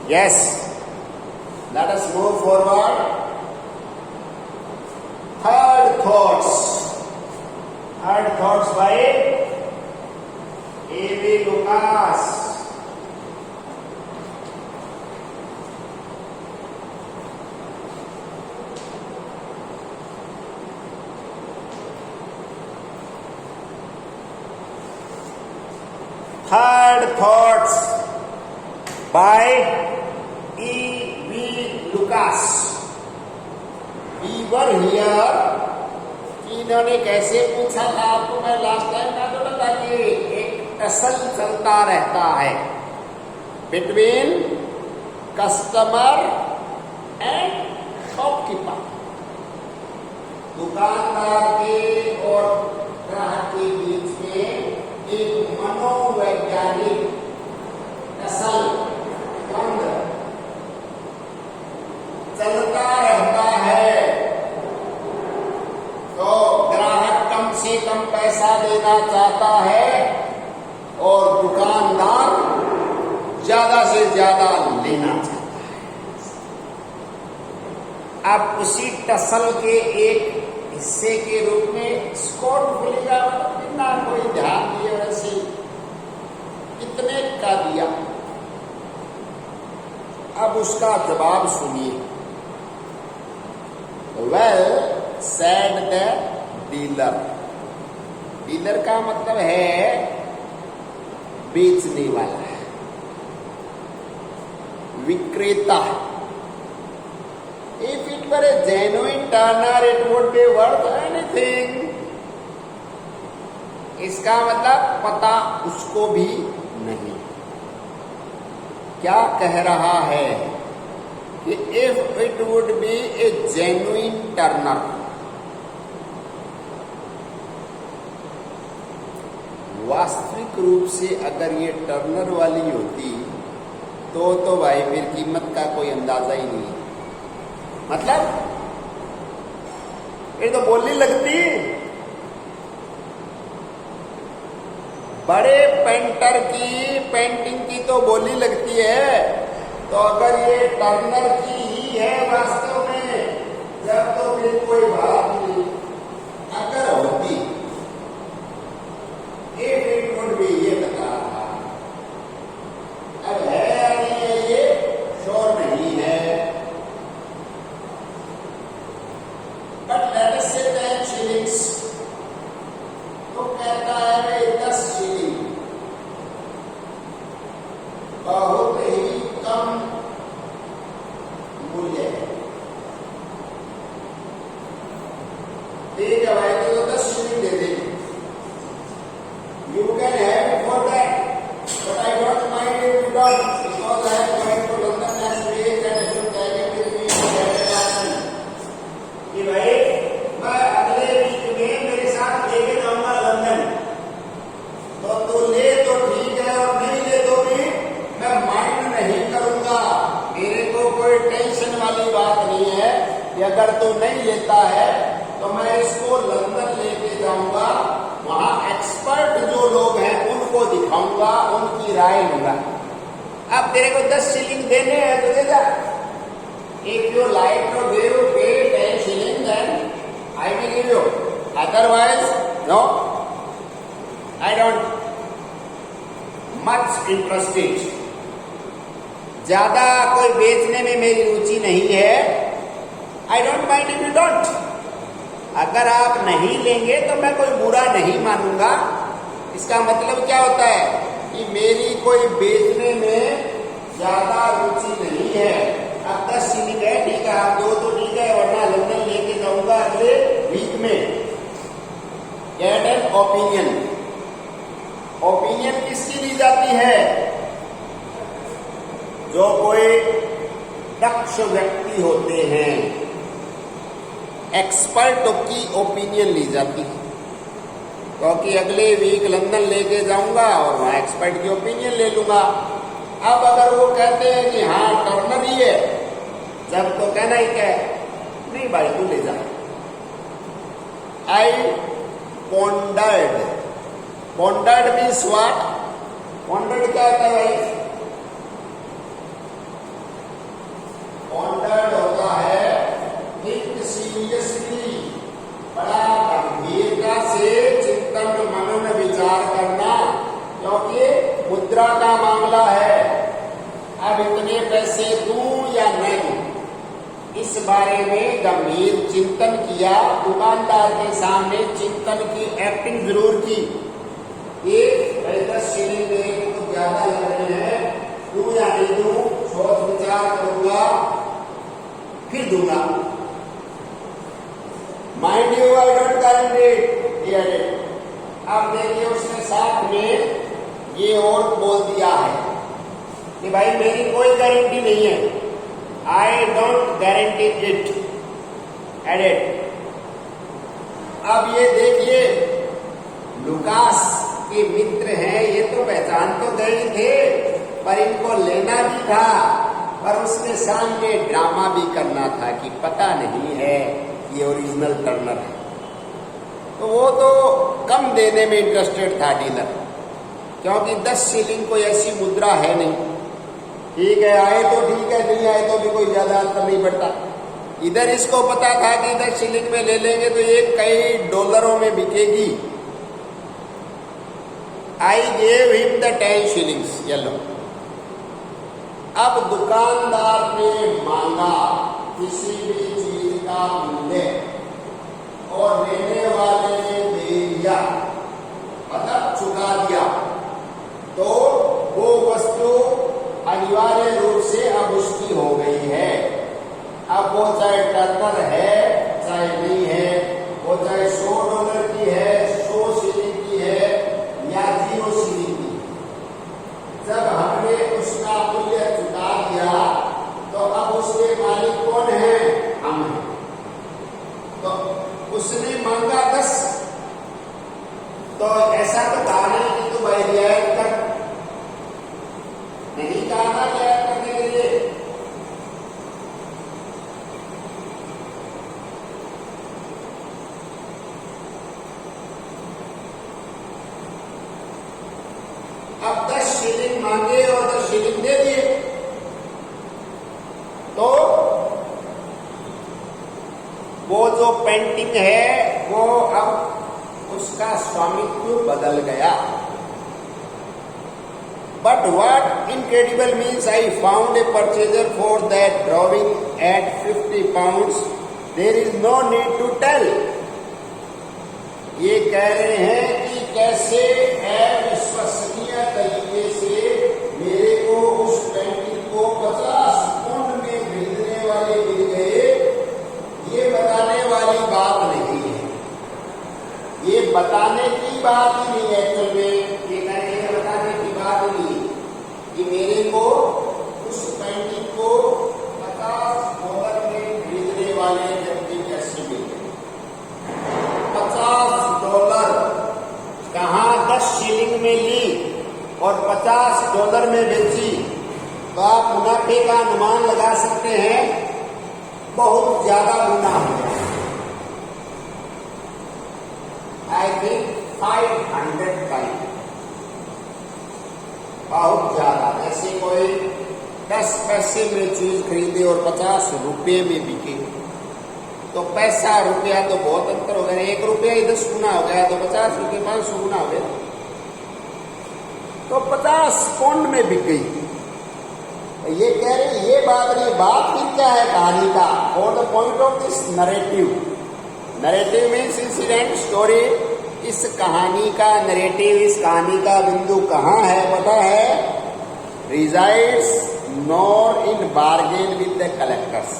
Yes. Let us move forward. Third thoughts. Third thoughts by A.V. Lucas. Third thoughts by E.V. Lucas. We were here. इन्होंने कैसे पूछा था आपको मैं last time ना बोला था कि एक टसल चलता रहता है बिटवीन कस्टमर एंड शॉपकीपर, दुकानदार के और ग्राहक के बीच में एक मनोवैज्ञानिक टसल द्वंद्व चलता रहता है। तो ग्राहक कम से कम पैसा देना चाहता है और दुकानदार ज्यादा से ज्यादा लेना चाहता है। अब उसी टसल के एक हिस्से के रूप में स्कॉट बोलेगा बिना कोई ध्यान दिए वैसे कितने का दिया। अब उसका जवाब सुनिए। Well said the dealer. Dealer का मतलब है बेचने वाला, विक्रेता। If it were a genuine turner, it would be worth anything. इसका मतलब पता उसको भी नहीं। क्या कह रहा है कि if it would be a genuine turner, वास्तविक रूप से अगर ये टर्नर वाली होती तो भाई फिर कीमत का कोई अंदाजा ही नहीं। मतलब ये तो बोलने लगती। बड़े पेंटर की पेंटिंग की तो बोली लगती है, तो अगर ये टर्नर की ही है वास्तव में जब तो फिर कोई बात नहीं। अगर होती ये बता रहा अब है या नहीं है ये श्योर नहीं है। बट लेट अस से 10 शिलिंग्स तो कहता है भाई 10 शिलिंग बहुत ही कम मूल्य है। ठीक है भाई तो 10 शिलिंग दे देंगे। You can have it for that, but I don't mind if you don't, because I am going to London next week and I should carry with me कि भाई मैं अगले वीक में मेरे साथ लेके जाऊंगा लंदन, तो तू ले तो ठीक है और नहीं ले तो भी मैं माइंड नहीं करूंगा। मेरे को कोई टेंशन वाली बात नहीं है कि अगर तू नहीं लेता है तो मैं इसको लंदन लेके जाऊंगा, वहां एक्सपर्ट जो लोग हैं उनको दिखाऊंगा, उनकी राय लूंगा। अब तेरे को 10 शिलिंग देने हैं तो दे जा। If you like to give pay 10 shilling then I will give you, otherwise no I don't much interested. ज्यादा कोई बेचने में मेरी रुचि नहीं है। I don't mind if you don't. अगर आप नहीं लेंगे तो मैं कोई बुरा नहीं मानूंगा। इसका मतलब क्या होता है कि मेरी कोई बेचने में ज्यादा रुचि नहीं है। अब 10 शिलिंग है, ठीक है आप दो तो ठीक है, वरना लंदन लेके जाऊंगा अगले वीक में। Get an opinion. ओपिनियन किसकी ली जाती है? जो कोई दक्ष व्यक्ति होते हैं, एक्सपर्टों की ओपिनियन ली जाती है। क्योंकि अगले वीक लंदन लेके जाऊंगा और वहां एक्सपर्ट की ओपिनियन ले लूंगा। अब अगर वो कहते हैं कि हाँ टर्नर ही है, जब तो कहना ही क्या है, नहीं भाई तू ले जा। आई pondered. Pondered means what? Pondered क्या होता है भाई? पैसे दूं या न दूं, इस बारे में गंभीर चिंतन किया। दुकानदार के सामने चिंतन की एक्टिंग जरूर की। ये 10 शिलिंग मेरे को तो ज्यादा लग रहे हैं, दूं या नहीं दूं, सोच विचार करूंगा फिर दूंगा। Mind you, I don't guarantee. अब देखिए उसने साथ में ये और बोल दिया है कि भाई मेरी कोई गारंटी नहीं है, I don't guarantee it, added. अब ये देखिए लुकास के मित्र हैं, ये तो पहचान तो गए थे पर इनको लेना भी था, पर उसके सामने ड्रामा भी करना था कि पता नहीं है ये ओरिजिनल टर्नर है। तो वो तो कम देने में इंटरेस्टेड था डीलर, क्योंकि 10 शिलिंग कोई ऐसी मुद्रा है नहीं। ठीक है, आए तो ठीक है, नहीं आए तो भी कोई ज्यादा अंतर नहीं पड़ता। इधर इसको पता था कि 10 शिलिंग में ले लेंगे तो ये कई डॉलरों में बिकेगी। I gave him the 10 shillings, ये लो। अब दुकानदार ने मांगा किसी भी चीज का मूल्य और लेने वाले ने दे दिया, मतलब चुका दिया, तो वो वस्तु अनिवार्य रूप से अब उसकी हो गई है। अब वो चाहे टर्नर है चाहे नहीं है, वो चाहे $100 की है, 100 शिलिंग की है या 0 शिलिंग की, जब हमने उसका मूल्य चुका दिया तो अब उसके मालिक कौन है? हम हैं। तो उसने मांगा 10, तो ऐसा तो कहा नहीं कि तू भाई रियायत कर, नहीं कहा रियायत करने के लिए। अब 10 शिलिंग मांगे और 10 शिलिंग दे दिए, तो वो जो पेंटिंग है वो अब उसका स्वामित्व बदल गया। But what incredible means, I found a purchaser for that drawing at 50 pounds. There is no need to tell. ये कह रहे हैं कि कैसे अविश्वसनीय तरीके से मेरे को उस पेंटिंग को 50 पाउंड में खरीदने वाले मिल गए। ये बताने वाली बात नहीं है, ये बताने की बात ही नहीं है। एक्चुअल में ये बताने की बात नहीं कि मेरे को उस पेंटिंग को $50 में खरीदने वाले व्यक्ति कैसे मिल गए। $50 कहाँ 10 शिलिंग में ली और $50 में बेची, तो आप मुनाफे का अनुमान लगा सकते हैं, बहुत ज्यादा मुनाफा है। आई थिंक 500 टाइम, बहुत ज्यादा। जैसे कोई 10 पैसे में चीज खरीदे और 50 रुपये में बिके, तो पैसा रुपया तो बहुत अंतर हो गया। 1 रुपया ही 10 गुना हो गया, तो 50 रुपये 500 गुना हो गया, तो 50 पाउंड में बिक गई। ये कह रहे ये बात नहीं, बात फिर क्या है कहानी का? For the point of this narrative, narrative means incident, story. इस कहानी का नरेटिव, इस कहानी का बिंदु कहाँ है पता है? Resides not in bargain with the collectors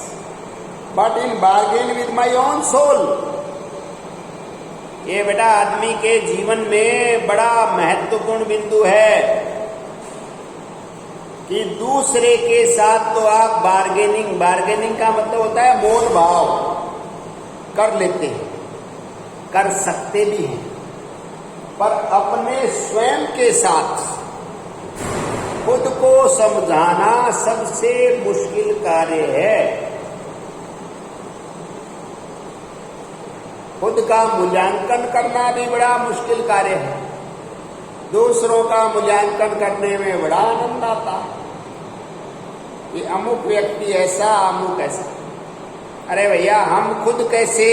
but in bargain with my own soul. ये बेटा आदमी के जीवन में बड़ा महत्वपूर्ण बिंदु है कि दूसरे के साथ तो आप बार्गेनिंग का मतलब होता है मोल भाव कर लेते हैं, कर सकते भी हैं, पर अपने स्वयं के साथ खुद को समझाना सबसे मुश्किल कार्य है। खुद का मूल्यांकन करना भी बड़ा मुश्किल कार्य है, दूसरों का मूल्यांकन करने में बड़ा आनंद आता है कि अमुक व्यक्ति ऐसा, अमुक ऐसा। अरे भैया, हम खुद कैसे,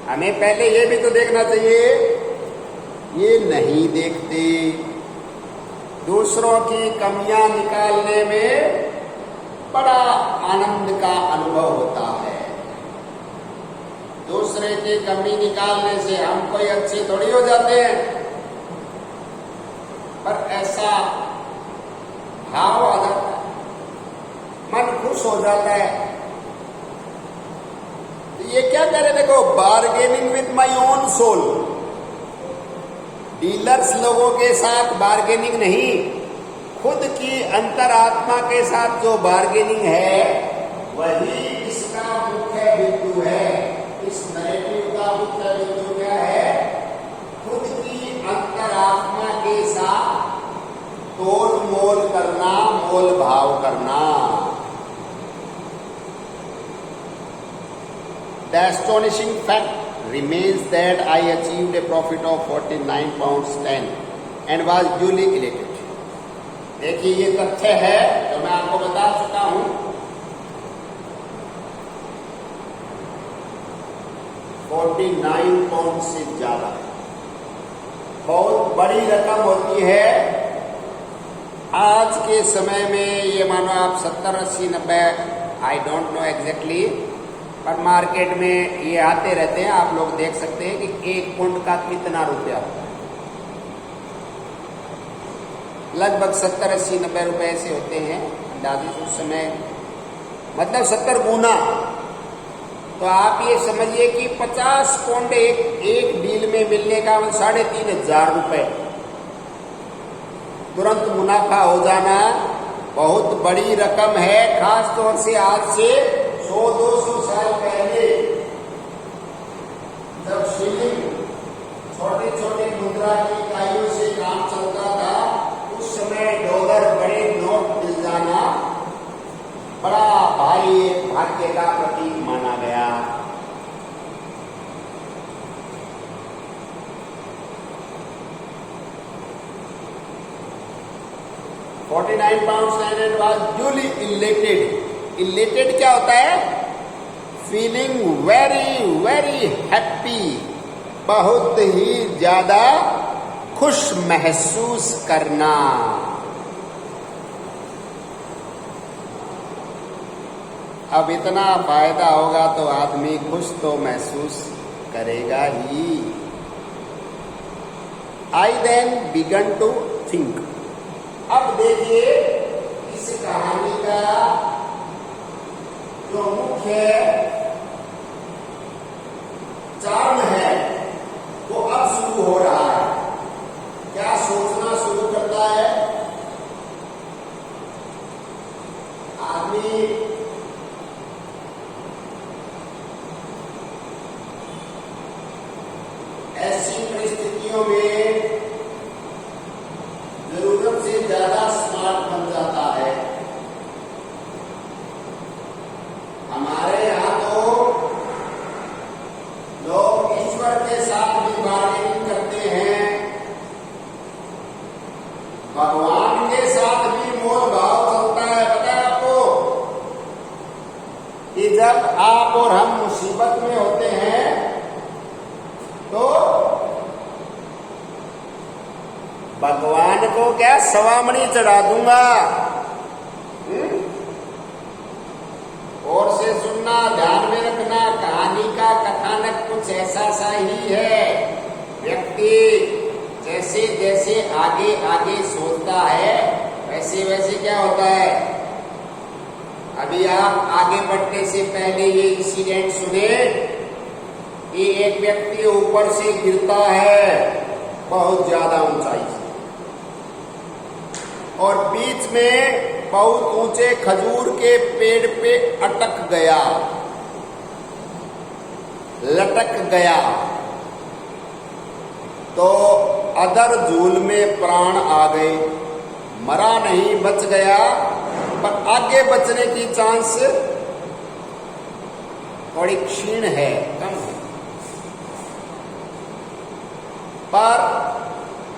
हमें पहले ये भी तो देखना चाहिए। ये नहीं देखते, दूसरों की कमियां निकालने में बड़ा आनंद का अनुभव होता है। दूसरे की कमी निकालने से हम कोई अच्छे थोड़ी हो जाते हैं, पर ऐसा भाव आ जाता है, मन खुश हो जाता है। ये क्या कह रहे, देखो, bargaining with my own soul. Dealers लोगों के साथ बार्गेनिंग नहीं, खुद की अंतरात्मा के साथ जो बार्गेनिंग है वही इसका मुख्य बिंदु है। इस नैरेटिव का मुख्य बिंदु क्या है? खुद की अंतरात्मा के साथ तोल मोल करना, मोल भाव करना। The astonishing fact remains that I achieved a profit of 49 pounds 10 and was duly elated. देखिए, ये तथ्य है जो मैं आपको बता चुका हूं। 49 पाउंड से ज्यादा बहुत बड़ी रकम होती है। आज के समय में ये मानो आप 70, 80, 90, आई डोंट नो एग्जैक्टली, पर मार्केट में ये आते रहते हैं, आप लोग देख सकते हैं कि 1 पौंड का कितना रुपया होता है। लगभग 70, 80, 90 रुपए ऐसे होते हैं अंदाजित उस समय, मतलब 70 गुना। तो आप ये समझिए कि 50 पौंड एक डील में मिलने का 3,500 रुपए तुरंत मुनाफा हो जाना बहुत बड़ी रकम है। खास तौर से आज से 100-200 साल पहले जब शिलिंग छोटे छोटे मुद्रा की इकाइयों से काम चलता था, उस समय डॉलर बड़े नोट मिल जाना बड़ा भारी भाग्य का प्रतीक माना गया। £49 and was duly elated। Elated क्या होता है? फीलिंग वेरी वेरी हैप्पी, बहुत ही ज्यादा खुश महसूस करना। अब इतना फायदा होगा तो आदमी खुश तो महसूस करेगा ही। आई देन बिगन टू थिंक। अब देखिए इस कहानी का जो मुख्य चार्म है वो अब शुरू हो रहा है। क्या सोचना शुरू करता है आदमी? ऐसी परिस्थितियों में जरूरत से ज्यादा स्मार्ट बन जाता है। हमारे यहाँ तो लोग ईश्वर के साथ भी बार्गेनिंग करते हैं, भगवान के साथ भी मोल भाव चलता है। पता है आपको कि जब आप और हम मुसीबत में होते हैं तो भगवान को क्या सवामणी चढ़ा दूंगा। और से सुनना, ध्यान में रखना, कहानी का कथानक कुछ ऐसा सा ही है। व्यक्ति जैसे जैसे आगे आगे सोचता है वैसे वैसे क्या होता है। अभी आप आगे बढ़ने से पहले ये इंसिडेंट सुने कि एक व्यक्ति ऊपर से गिरता है बहुत ज्यादा ऊंचाई से, और बीच में बहुत ऊंचे खजूर के पेड़ पे अटक गया, लटक गया। तो अदर झूल में प्राण आ गए। मरा नहीं, बच गया, पर आगे बचने की चांस थोड़ी क्षीण है, कम है। पर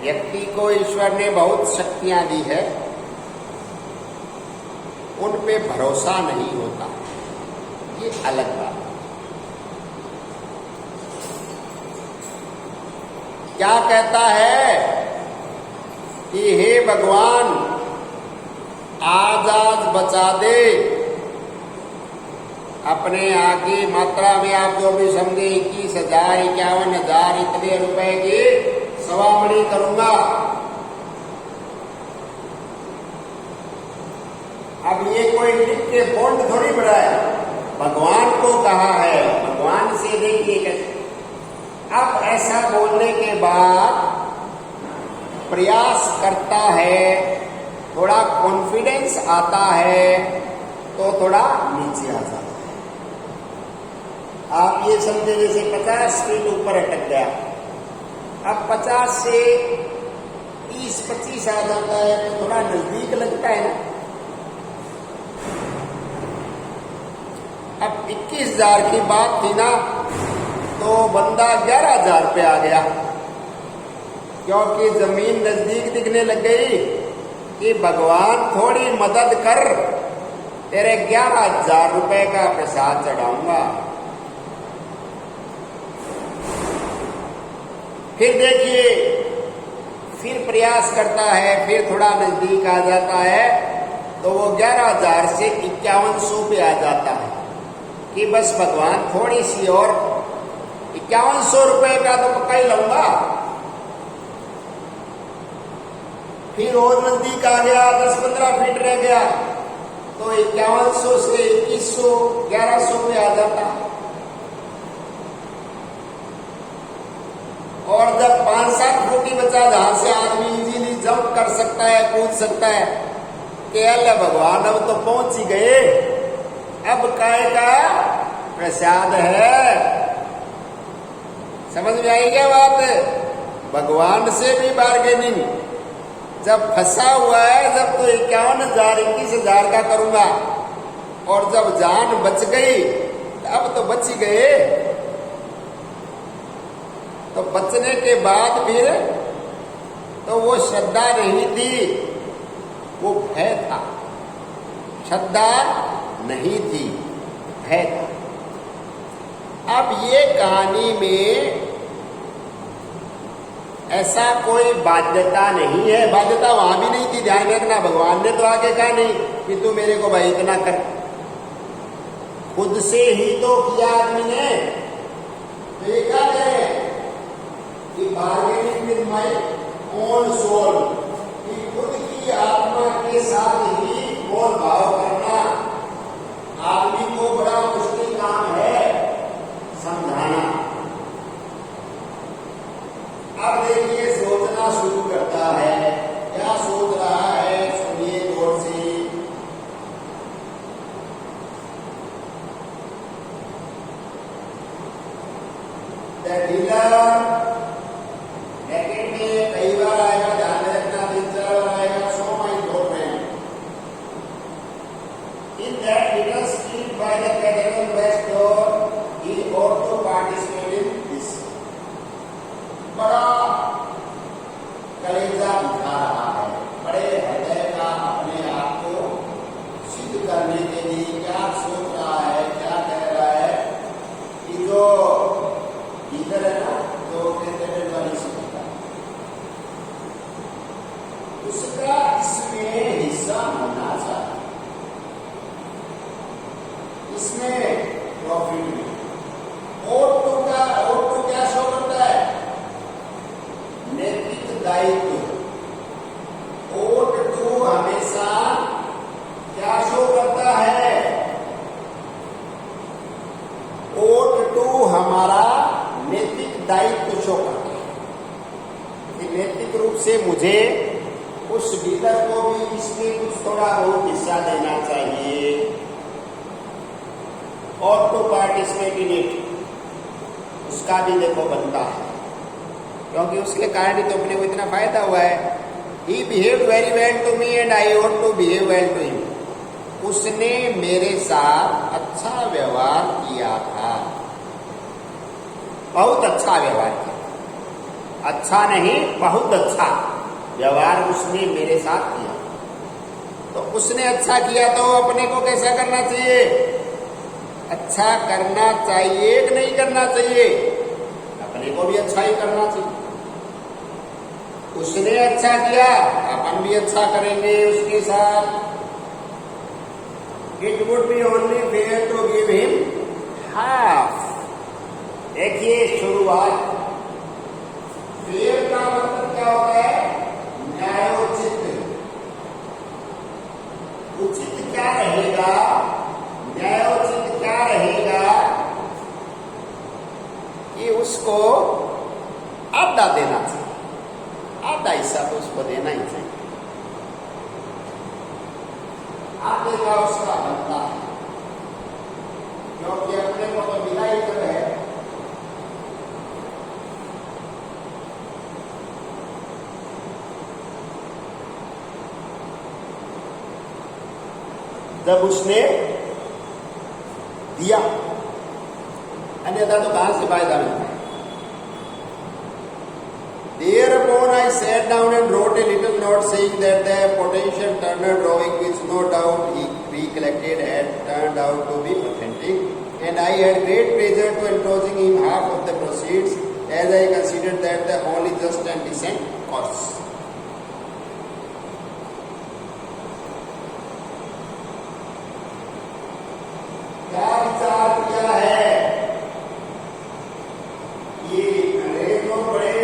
व्यक्ति को ईश्वर ने बहुत शक्तियां दी है, उन पे भरोसा नहीं होता, ये अलग बात। क्या कहता है कि हे भगवान आज बचा दे, अपने आगे मात्रा में आप जो भी समझे 21,000 51,000 इतने रुपए की सवामणी करूंगा। अब ये कोई लिख के बॉन्ड थोड़ी बढ़ाया, भगवान को कहा है, भगवान से देखिए कैसे। अब ऐसा बोलने के बाद प्रयास करता है, थोड़ा कॉन्फिडेंस आता है तो थोड़ा नीचे आ जाता है। आप ये समझे जैसे 50 फीट ऊपर अटक गया, अब 50 से 30-25 आ जाता है तो थोड़ा नजदीक लगता है ना। अब 21,000 की बात थी ना, तो बंदा 11,000 पे आ गया, क्योंकि जमीन नजदीक दिखने लग गई कि भगवान थोड़ी मदद कर, तेरे 11,000 रुपए का प्रसाद चढ़ाऊंगा। फिर देखिए, फिर प्रयास करता है, फिर थोड़ा नजदीक आ जाता है तो वो 11,000 से 5100 पे आ जाता है कि बस भगवान थोड़ी सी और 5100 रुपए का तो पक्का ही लूंगा। फिर और नजदीक आ गया, 10-15 फीट रह गया तो 5100 से 2100 1100 पे आ जाता। और जब 5-7 फुट ही बचा जहां से आदमी इजीली जंप कर सकता है, कूद सकता है कि अल्लाह भगवान अब तो पहुंच ही गए, अब काय का प्रसाद है। समझ में आई क्या बात? भगवान से भी बार्गेनिंग। जब फंसा हुआ है, जब तो 51,000 21,000 का करूंगा, और जब जान बच गई अब तो बच ही गए। तो बचने के बाद फिर तो वो श्रद्धा नहीं थी, वो भय था। श्रद्धा नहीं थी, भय था। अब ये कहानी में ऐसा कोई बाध्यता नहीं है, बाध्यता वहां भी नहीं थी, ध्यान रखना। भगवान ने तो आगे कहा नहीं कि तू मेरे को भाई इतना कर, खुद से ही तो किया आदमी ने। तो ये क्या करे कि bargaining with my own soul, कि खुद की आत्मा के साथ ही मोल भाव करना आदमी को बड़ा मुश्किल काम है समझाना। अब देखिए, सोचना शुरू करता है, क्या सोच रहा है सुनिए गौर से। द डीलर कई बार आएगा, ध्यान रखना, 3-4 बार आएगा। So my god man, in that little street by the cathedral west door he ought to participate in this। बड़ा कलेजा दिखा रहा है, बड़े हृदय का अपने आप को सिद्ध करने के लिए क्या सोच रहा है, क्या कह रहा है कि जो लीडर है ना, जो कैथेड्रल वाली उसका इसमें हिस्सा होना चाहिए, इसमें प्रॉफिट में। ओटो क्या शो करता है? नैतिक दायित्व। ओट टू हमेशा क्या शो करता है? ओट टू हमारा नैतिक दायित्व शो करता है। नैतिक रूप से मुझे उस डीलर को भी इसमें कुछ थोड़ा बहुत हिस्सा देना चाहिए, और टू पार्टिसिपेट इन इट, उसका भी देखो बनता है, क्योंकि उसके कारण ही तो अपने को इतना फायदा हुआ है। He behave very well to me and I ought to behave well to him. उसने मेरे साथ अच्छा व्यवहार किया था, बहुत अच्छा व्यवहार किया, अच्छा नहीं बहुत अच्छा व्यवहार उसने मेरे साथ किया। तो उसने अच्छा किया तो अपने को कैसा करना चाहिए? अच्छा करना चाहिए कि नहीं करना चाहिए? अपने को भी अच्छा ही करना चाहिए। उसने अच्छा किया, अपन भी अच्छा करेंगे उसके साथ। It would be only fair to give him half. देखिए शुरुआत, फेयर का मतलब क्या होता है? न्यायोचित। उचित क्या रहेगा? न्यायोचित क्या रहेगा कि उसको आधा देना चाहिए, आधा हिस्सा तो उसको देना ही चाहिए, आधे का उसका बनता है, क्योंकि अपने को तो मिला ही तो है। जब उसने दिया, अन्यथा तो कहां से फायदा मिलता है? Thereupon I sat down and wrote a little note saying that the potential Turner drawing, which no doubt he recollected, had turned out to be authentic, and I had great pleasure to enclosing him half of the proceeds, as I considered that the only just and decent course. क्या विचार किया है? ये अंग्रेजों बड़े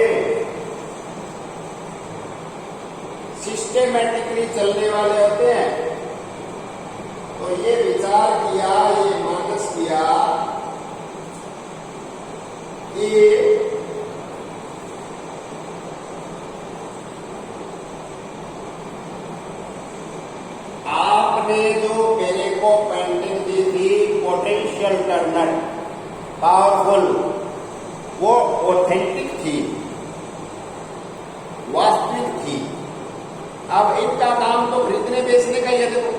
systematically चलने वाले होते हैं, तो ये विचार किया, ये मानस किया कि आपने जो मेरे को पेंटिंग दी थी पोटेंशियल टर्नर, पावरफुल, वो ऑथेंटिक थी, वास्तविक थी। अब इनका काम तो खरीदने बेचने का ही है। देखो,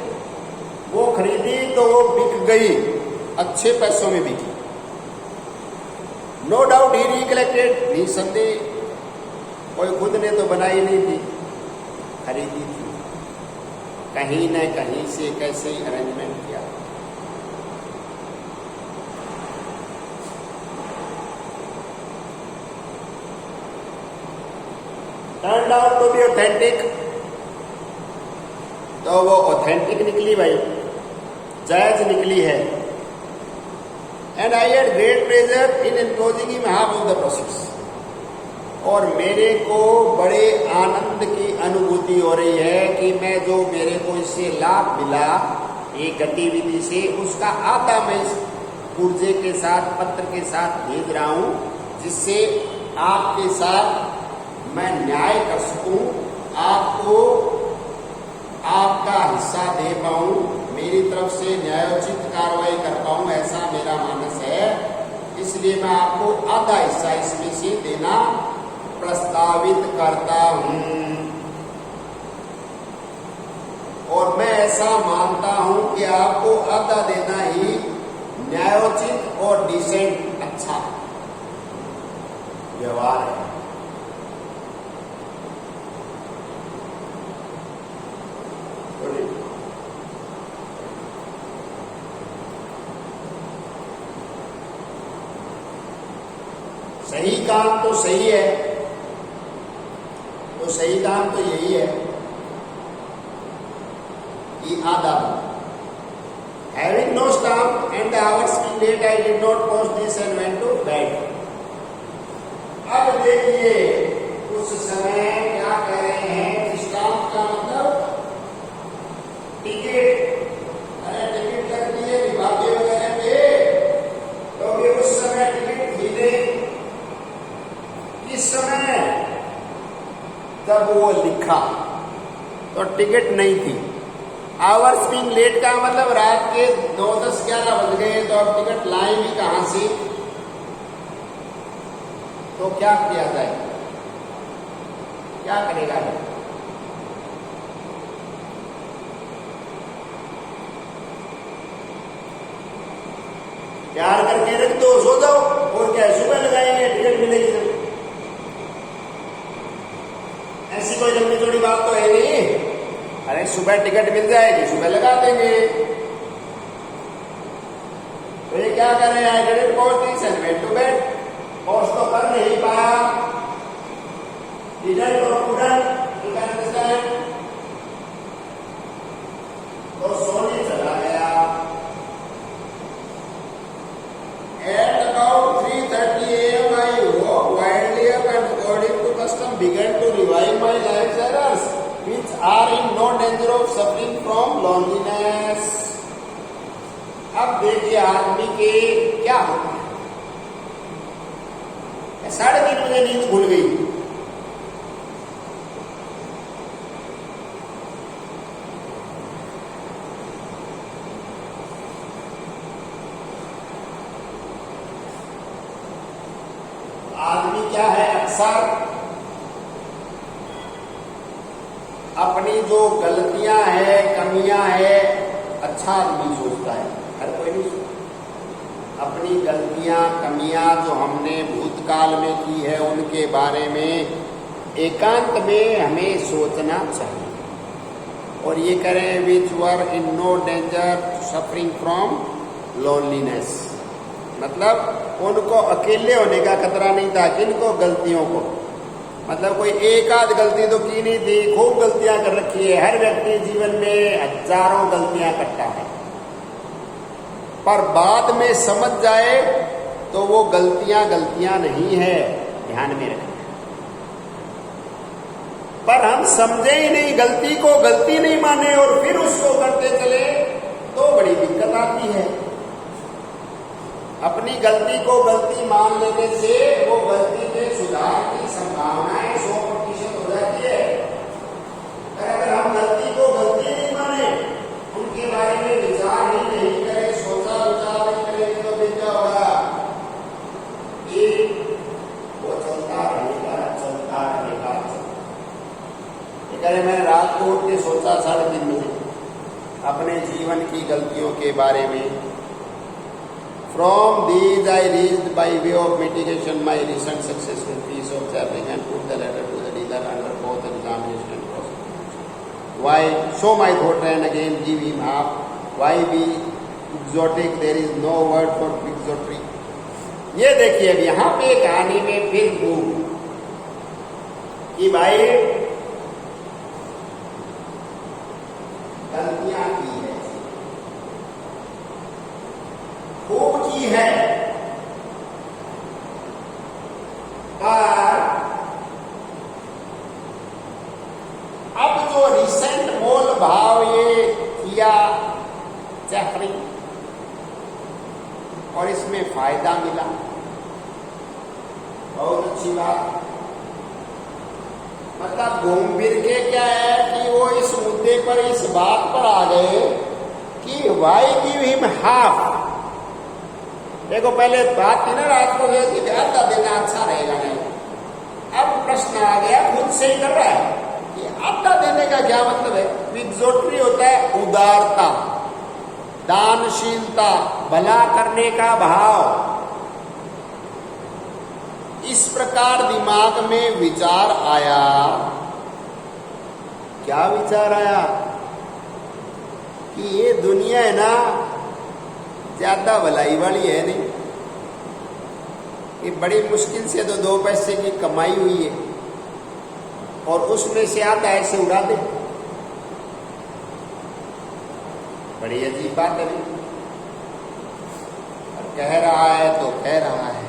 वो खरीदी तो वो बिक गई, अच्छे पैसों में बिकी। नो डाउट ही रिकलेक्टेड, निसंदेह कोई खुद ने तो बनाई नहीं थी, खरीदी थी, कहीं न कहीं से कैसे अरेंजमेंट किया। Turn out to be authentic, तो वो ऑथेंटिक निकली भाई, जायज निकली है। And I had great pleasure in enclosing him half of the process, और मेरे को बड़े आनंद की अनुभूति हो रही है कि मैं जो मेरे को इससे लाभ मिला एक गतिविधि से, उसका आधा मैं इस पुर्जे के साथ, पत्र के साथ भेज रहा हूं, जिससे आपके साथ मैं न्याय कर सकूं, आपको आपका हिस्सा दे पाऊं, मेरी तरफ से न्यायोचित कार्रवाई कर पाऊं, ऐसा मेरा मानस है। इसलिए मैं आपको आधा हिस्सा इसमें से देना प्रस्तावित करता हूं, और मैं ऐसा मानता हूं कि आपको आधा देना ही न्यायोचित और डिसेंट, अच्छा व्यवहार है। सही काम तो सही है, तो सही काम तो यही है कि आधा। Having no stamp and the hours being late, I did not post this and went to bed. अब देखिए उस समय क्या कह रहे हैं, स्टाम्प का मतलब टिकट। अरे टिकट लग दिए विभागे वगैरह पे, तो उस समय टिकट खरीदे किस समय? जब वो लिखा तो टिकट नहीं थी। आवर्स बीइंग लेट का मतलब रात के 9, 10, 11 बज गए, तो अब टिकट लाए भी कहां से? तो क्या किया जाए, क्या करेगा? प्यार करके रख दो, सो जाओ, और क्या सुबह लगाएंगे, टिकट मिलेगी जब। ऐसी कोई लंबी चौड़ी बात तो है नहीं। अरे सुबह टिकट मिल जाएगी, सुबह लगा देंगे। तो ये क्या कर रहे हैं? I didn't post this and went to bed. Post तो कर नहीं पाया, डिडंट और कुडंट, यू कैन अंडरस्टैंड। तो सोने चला गया। अब देखिए आदमी के क्या होता है। 3:30 बजे नींद खुल गई, आदमी क्या है, अक्सर अपनी जो गलतियां है, कमियां है, अच्छा आदमी सोचता है, हर कोई नहीं सोचता। अपनी गलतियां, कमियां जो हमने भूतकाल में की है उनके बारे में एकांत में हमें सोचना चाहिए, और ये करें which were in no danger suffering from loneliness, मतलब उनको अकेले होने का खतरा नहीं था। किनको? गलतियों को, मतलब कोई एक आध गलती तो की नहीं थी, खूब गलतियां कर रखी है। हर व्यक्ति जीवन में हजारों गलतियां करता है, पर बाद में समझ जाए तो वो गलतियां नहीं है, ध्यान में रखना। पर हम समझे ही नहीं, गलती को गलती नहीं माने और फिर उसको करते चले तो बड़ी दिक्कत आती है। अपनी गलती को गलती मान लेने से वो गलती के सुधार की संभावनाएं 100% हो जाती है। अगर हम गलती को गलती नहीं माने, उनके बारे में विचार ही नहीं करें, सोचा विचार नहीं करेंगे तो फिर क्या होगा? ये वो चलता रहेगा। करें मैं रात को उठ के सोचा 3:30 बजे अपने जीवन की गलतियों के बारे में। From these I reached by way of mitigation my recent successful piece of traveling and put the letter to the dealer under both examination and prosecution. Why? So my thought and again give him half. Why be exotic? There is no word for exotic. ये देखिए अब यहाँ पे कहानी में फिर कि भाई गलतियां की है, खूब की है, पर अब जो रिसेंट मोल भाव ये किया जैफरी और इसमें फायदा मिला, बहुत अच्छी बात। मतलब घूम फिर के क्या है कि वो इस मुद्दे पर, इस बात पर आ गए कि वाई गिव हिम हाफ। देखो पहले बात थी ना रात को कि आधा देना अच्छा रहेगा, नहीं। अब प्रश्न आ गया, खुद से ही कर रहा है कि आधा देने का क्या मतलब है। विक्जोट्री होता है उदारता, दानशीलता, भला करने का भाव। इस प्रकार दिमाग में विचार आया। क्या विचार आया? कि ये दुनिया है ना ज्यादा भलाई वाली है नहीं, ये बड़ी मुश्किल से तो 2 पैसे की कमाई हुई है और उसमें से आधा ऐसे उड़ा दे। बड़ी अजीब बात है। और कह रहा है तो कह रहा है।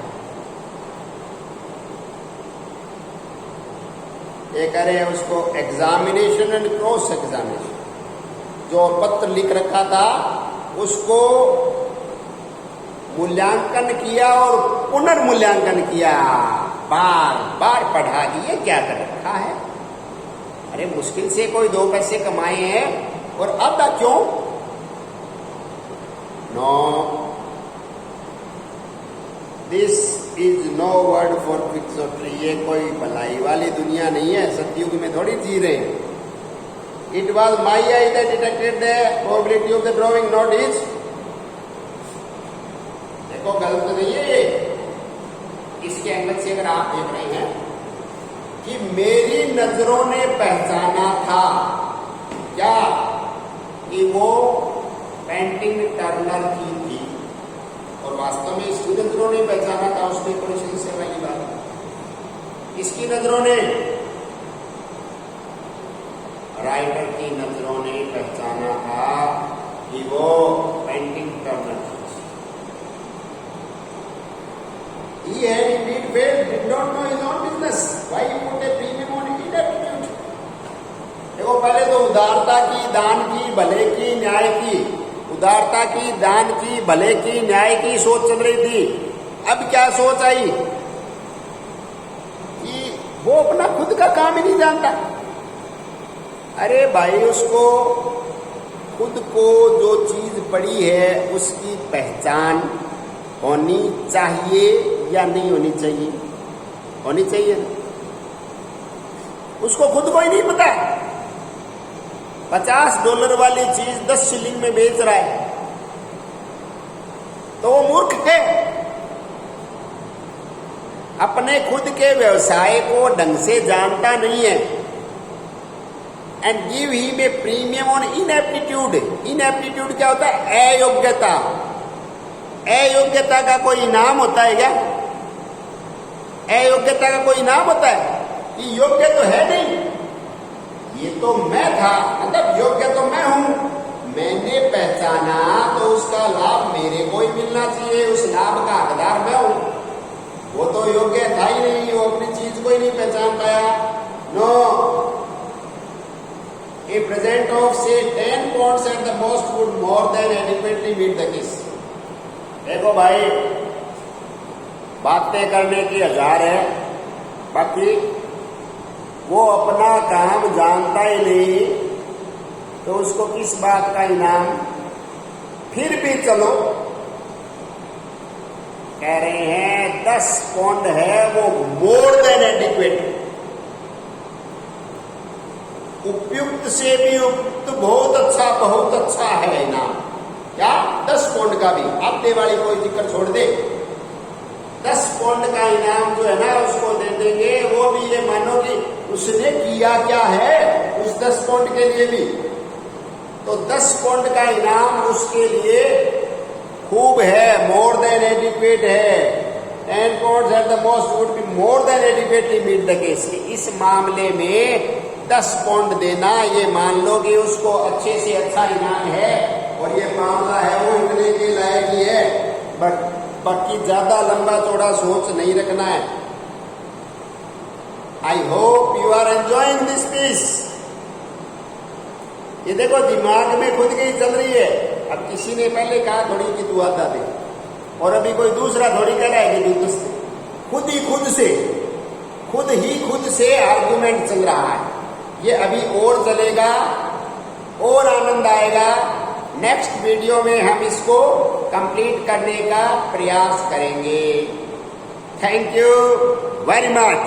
ये करे उसको एग्जामिनेशन एंड क्रॉस एग्जामिनेशन, जो पत्र लिख रखा था उसको मूल्यांकन किया और पुनर्मूल्यांकन किया, बार बार पढ़ा कि ये क्या कर रखा है। अरे मुश्किल से कोई 2 पैसे कमाए हैं और आधा क्यों? No, this is no word for victory. ये कोई भलाई वाली दुनिया नहीं है, सतयुग में थोड़ी जी रहे हैं। It was my I that detected the probability of the drawing, not his. देखो गलत नहीं है ये, इसके एंगल से अगर आप देख रहे हैं कि मेरी नजरों ने पहचाना था क्या कि वो पेंटिंग टर्नर की थी, और वास्तव में इसकी नजरों ने पहचाना था। उसने कोई से वाली बात, इसकी नजरों ने, राइटर की नजरों ने पहचाना था कि वो पेंटिंग टर्नर थी। He had indeed failed, did not know his own business. Why he put a premium on it? देखो पहले तो उदारता की, दान की, भले की, न्याय की। उदारता की, दान की, भले की, न्याय की सोच चल रही थी। अब क्या सोच आई कि वो अपना खुद का काम ही नहीं जानता। अरे भाई, उसको खुद को जो चीज पड़ी है उसकी पहचान होनी चाहिए या नहीं होनी चाहिए? होनी चाहिए ना। उसको खुद को ही नहीं पता। $50 वाली चीज 10 शिलिंग में बेच रहा है, तो वो मूर्ख है। अपने खुद के व्यवसाय को ढंग से जानता नहीं है। And give him a premium on inaptitude. Inaptitude क्या होता है? अयोग्यता। अयोग्यता का कोई नाम होता है क्या? अयोग्यता का कोई नाम होता है कि योग्य तो है नहीं, ये तो मैं था, मतलब योग्य तो मैं हूं, मैंने पहचाना तो उसका लाभ मेरे को ही मिलना चाहिए, उस लाभ का हकदार मैं हूं। वो तो योग्य था ही नहीं, वो अपनी चीज को ही नहीं पहचान पाया। नो, ए प्रेजेंट ऑफ से 10 pounds at the most would more than adequately meet the case. देखो भाई, बातें करने की 1000 है, बाकी वो अपना काम जानता ही नहीं, तो उसको किस बात का इनाम? फिर भी चलो कह रहे हैं 10 पाउंड है, वो मोर देन एडिक्वेट। उपयुक्त से भी उपयुक्त, बहुत अच्छा है इनाम। क्या? 10 पाउंड का भी। आधे वाली कोई जिक्र छोड़ दे, 10 पाउंड का इनाम जो है ना उसको दे देंगे। वो भी ये मानो कि उसने किया क्या है उस 10 पाउंड के लिए भी, तो 10 पाउंड का इनाम उसके लिए खूब है, मोर देन एडिक्वेट है। 10 pounds at the most would be more than adequately meet the case. इस मामले में 10 पाउंड देना, ये मान लो कि उसको अच्छे से अच्छा इनाम है, और ये मामला है वो इतने के लायक ही है। बट बाकी ज्यादा लंबा चौड़ा सोच नहीं रखना है। I hope you are enjoying this piece. ये देखो, दिमाग में खुद की चल रही है। अब किसी ने पहले कहा थोड़ी कि तू आता दे, और अभी कोई दूसरा थोड़ी कह रहा है कि तू खुद ही खुद से आर्गुमेंट चल रहा है। ये अभी और चलेगा और आनंद आएगा। नेक्स्ट वीडियो में हम इसको कंप्लीट करने का प्रयास करेंगे। Thank you very much.